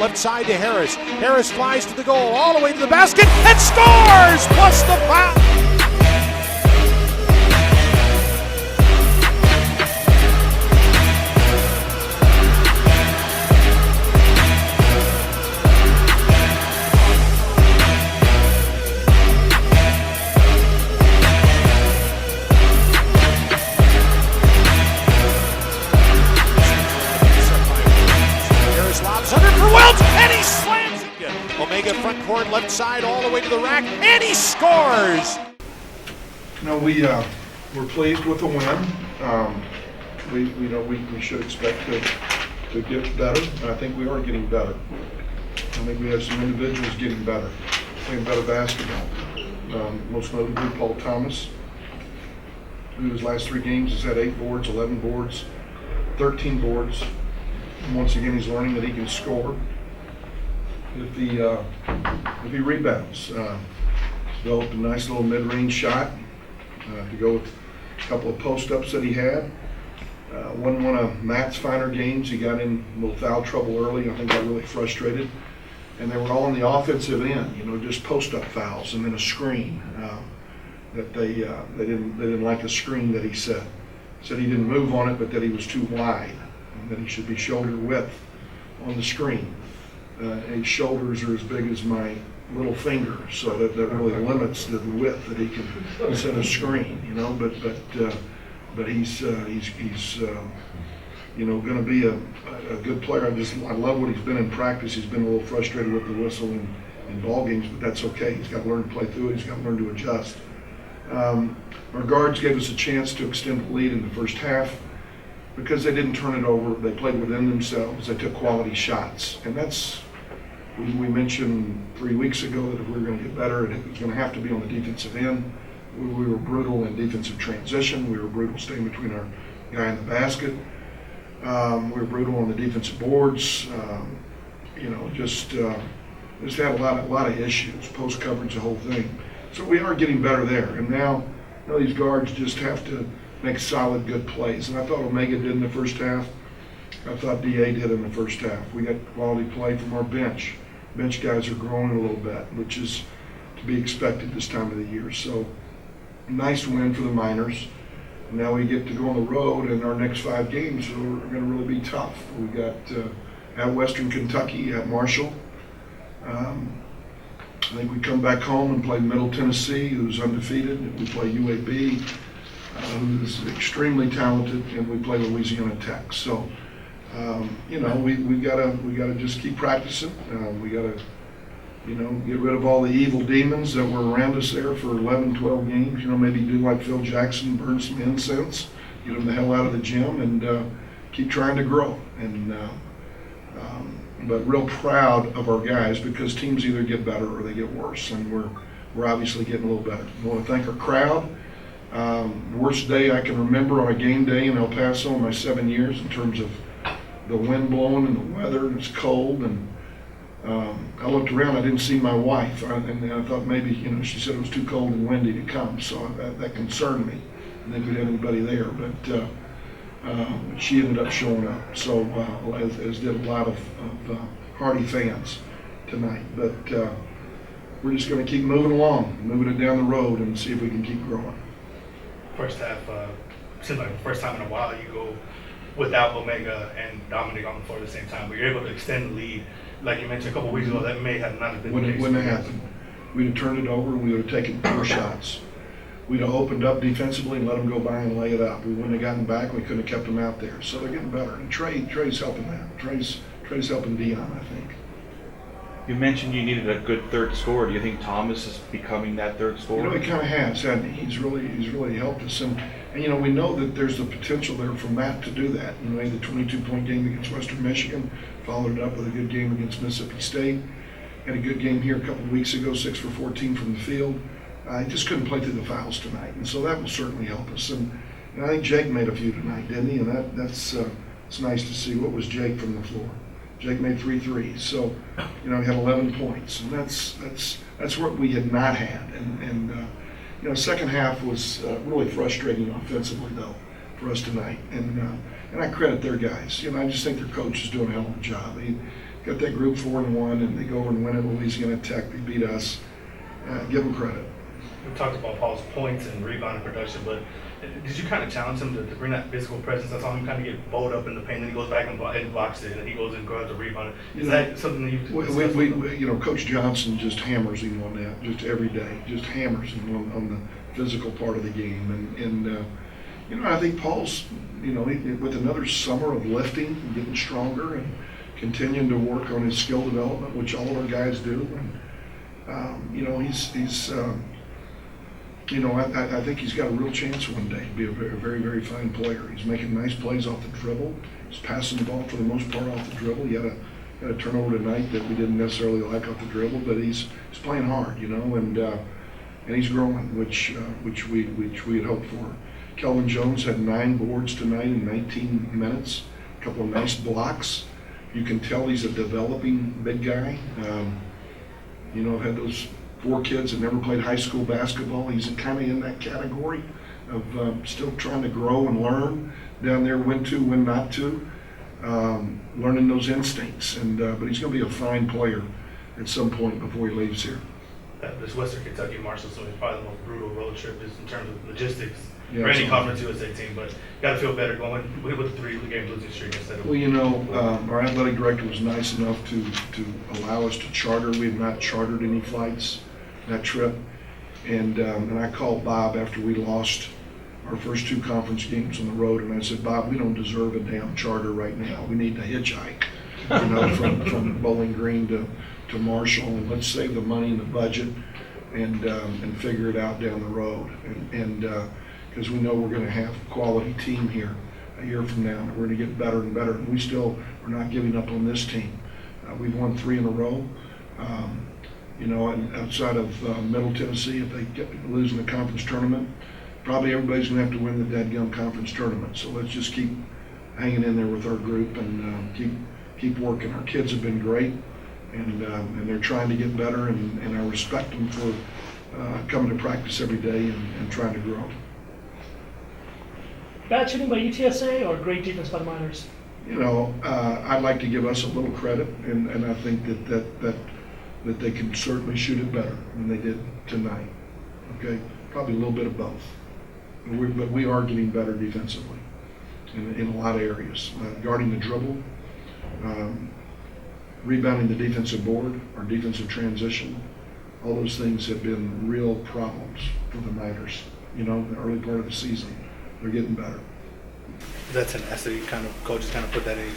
left side to Harris. Harris flies to the goal, all the way to the basket, and scores! Plus the foul! And he slams it. Omega front court, left side, all the way to the rack, and he scores. No, we're pleased with the win. We should expect to get better, and I think we are getting better. I think we have some individuals getting better, playing better basketball. Most notably Paul Thomas, who his last 3 games has had 8 boards, 11 boards, 13 boards. And once again, he's learning that he can score if he rebounds. Developed a nice little mid-range shot to go with a couple of post-ups that he had. One of Matt's finer games. He got in a little foul trouble early. I think got really frustrated, and they were all on the offensive end. Just post-up fouls and then a screen that they didn't like the screen that he said he didn't move on it, but that he was too wide. That he should be shoulder width on the screen. His shoulders are as big as my little finger, so that really limits the width that he can set a screen. But he's going to be a good player. I love what he's been in practice. He's been a little frustrated with the whistle in ball games, but that's okay. He's got to learn to play through it. He's got to learn to adjust. Our guards gave us a chance to extend the lead in the first half. Because they didn't turn it over, they played within themselves, they took quality shots. And we mentioned 3 weeks ago that if we were going to get better, it was going to have to be on the defensive end. We were brutal in defensive transition. We were brutal staying between our guy and the basket. We were brutal on the defensive boards. Just had a lot of issues, post coverage, the whole thing. So we are getting better there. And now these guards just have to make solid, good plays. And I thought Omega did in the first half. I thought DA did in the first half. We got quality play from our bench. Bench guys are growing a little bit, which is to be expected this time of the year. So, nice win for the Miners. Now we get to go on the road, and our next 5 games are going to really be tough. We got at Western Kentucky, at Marshall. I think we come back home and play Middle Tennessee, who's undefeated. We play UAB. Who's extremely talented, and we play Louisiana Tech. So, we gotta just keep practicing. We gotta, get rid of all the evil demons that were around us there for 11, 12 games. Maybe do like Phil Jackson, burn some incense, get them the hell out of the gym, and keep trying to grow. And but real proud of our guys because teams either get better or they get worse, and we're obviously getting a little better. I want to thank our crowd. Worst day I can remember on a game day in El Paso in my 7 years in terms of the wind blowing and the weather, and it's cold, and I looked around, I didn't see my wife, and I thought maybe, she said it was too cold and windy to come, so that concerned me. I didn't think we'd have anybody there, but she ended up showing up, so as did a lot of Hardy fans tonight. But we're just going to keep moving along, moving it down the road, and see if we can keep growing. First half, seems like the first time in a while you go without Omega and Dominic on the floor at the same time, but you're able to extend the lead. Like you mentioned a couple of weeks ago, that may have not been the case. Wouldn't have happened. We'd have turned it over and we would have taken 4 shots. We'd have opened up defensively and let them go by and lay it up. We wouldn't have gotten back. We couldn't have kept them out there. So they're getting better. And Trey's helping that. Trey's helping Dion, I think. You mentioned you needed a good third scorer. Do you think Thomas is becoming that third scorer? He kind of has, hasn't he? He's really helped us. And we know that there's the potential there for Matt to do that. He had the 22-point game against Western Michigan, followed it up with a good game against Mississippi State. Had a good game here a couple of weeks ago, 6 for 14 from the field. He just couldn't play through the fouls tonight, and so that will certainly help us. And I think Jake made a few tonight, didn't he? And that's it's nice to see. What was Jake from the floor? Jake made 3 threes, so he had 11 points, and that's what we had not had. And second half was really frustrating offensively though for us tonight. And I credit their guys. I just think their coach is doing a hell of a job. got that group 4-1, and they go over and win at Louisiana Tech. They beat us. Give them credit. We talked about Paul's points and rebounding production, but did you kind of challenge him to bring that physical presence? I saw him kind of get bowled up in the paint, and he goes back and blocks it, and he goes and grabs a rebound. Is that something that you? Coach Johnson just hammers him on that, just every day, just hammers him on the physical part of the game, and I think Paul's, with another summer of lifting, and getting stronger, and continuing to work on his skill development, which all of our guys do, and he's. I think he's got a real chance one day to be a very, very, very fine player. He's making nice plays off the dribble. He's passing the ball for the most part off the dribble. He had a turnover tonight that we didn't necessarily like off the dribble, but he's playing hard, and he's growing, which we had hoped for. Kelvin Jones had 9 boards tonight in 19 minutes. A couple of nice blocks. You can tell he's a developing big guy. I've had those 4 kids that never played high school basketball. He's kind of in that category of still trying to grow and learn down there, when to, when not to, learning those instincts. But he's going to be a fine player at some point before he leaves here. This Western Kentucky Marshall, so it's probably the most brutal road trip just in terms of logistics Yeah, for any Conference USA team. But you got to feel better going with a 3-game losing streak instead of. Well, our athletic director was nice enough to allow us to charter. We have not chartered any flights that trip, and I called Bob after we lost our first 2 conference games on the road, and I said, Bob, we don't deserve a damn charter right now. We need to hitchhike, from Bowling Green to Marshall, and let's save the money in the budget and figure it out down the road, and because we know we're going to have a quality team here a year from now, and we're going to get better and better, and we still are not giving up on this team. We've won 3 in a row. And outside of Middle Tennessee, if they lose in the conference tournament, probably everybody's going to have to win the dadgum conference tournament. So let's just keep hanging in there with our group and keep working. Our kids have been great, and they're trying to get better, and I respect them for coming to practice every day and trying to grow. Bad shooting by UTSA or great defense by the Miners? I'd like to give us a little credit, and I think that they can certainly shoot it better than they did tonight. Okay, probably a little bit of both. But we are getting better defensively in a lot of areas. Guarding the dribble, rebounding the defensive board, our defensive transition, all those things have been real problems for the Miners. The early part of the season, they're getting better. That's an asset. Coaches kind of put that in.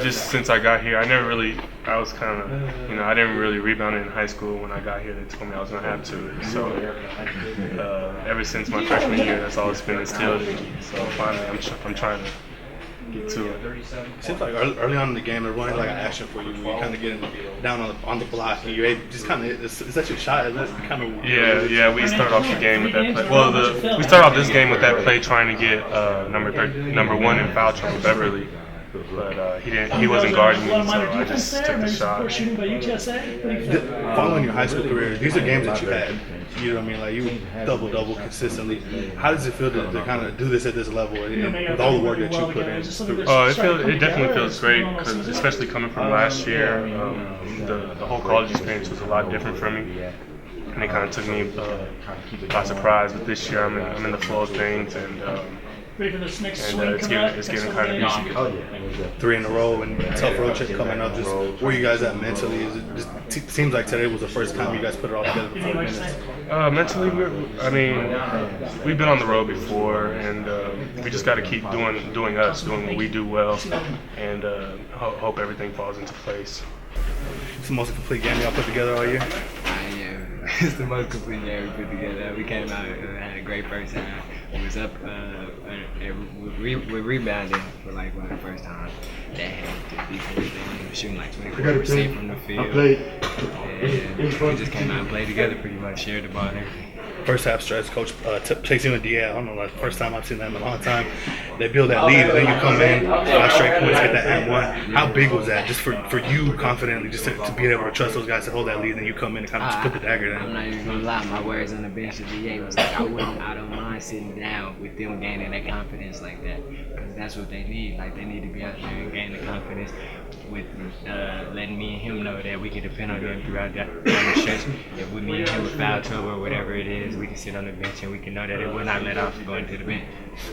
Just since I got here, I was kind of, I didn't really rebound in high school. When I got here, they told me I was going to have to. So ever since my freshman year, that's all it's been instilled in me. So finally, I'm trying to get to it. It seems like early on in the game, they're running like an action for you. You're kind of getting down on the block, and you're just kind of. Is that your shot? Is that kind of? Yeah. We start off the game with that play. Well, we start off this game with that play trying to get number 1 in foul trouble, Beverly. But he wasn't guarding me, so I just took the shot. Shooting by UTSA? Following your high school career, these are games that you had. You know what I mean? Like you double consistently. How does it feel to kind of do this at this level with all the work that you put in? It definitely feels great, because especially coming from last year, the whole college experience was a lot different for me, and it kind of took me by surprise. But this year, I'm in the flow of things, and Ready for this next swing it's getting kind of easy. 3 in a row and tough road trip coming up. Just where you guys at mentally? Is it just seems like today was the first time you guys put it all together for 40 minutes? Mentally, we've been on the road before, and we just got to keep doing us, doing what we do well, and hope everything falls into place. It's the most complete game y'all put together all year? It's the most complete game we put together. We came out and had a great first half. We was up, we rebounded for one of the first time. That had the defense thing. We were shooting 24% from the field. And we just came out and played together pretty much, shared the ball and everything. First half stretch, Coach takes you in the I don't know, first time I've seen that in a long time. They build that lead, and then you come in, 5 straight points, get that and 1. How big was that, just for you confidently, just to be able to trust those guys to hold that lead, and then you come in and kind of just put the dagger down? I'm not even gonna lie, my words on the bench of the was I don't mind sitting down with them gaining that confidence like that, because that's what they need. They need to be out there and gain the confidence. with letting me and him know that we can depend on him throughout down the stretch. If we meet him with foul trouble or whatever it is, we can sit on the bench and we can know that it will not let off going to the bench.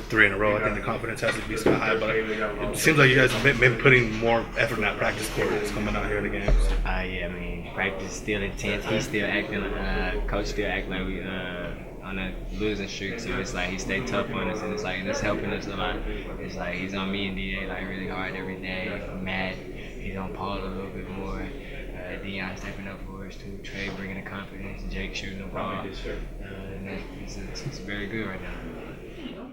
3 in a row. I think the confidence has to be sky high, but it seems like you guys have been putting more effort in that practice court that's coming out here in the games. Yeah, I mean, practice is still intense. He's still acting, coach still acting like we on a losing streak, so it's like he stay tough on us, and it's helping us a lot. It's like he's on me and DA like really hard every day. Matt, he's on Paul a little bit more. Dion stepping up for us too. Trey bringing the confidence. Jake shooting the ball. And it's very good right now.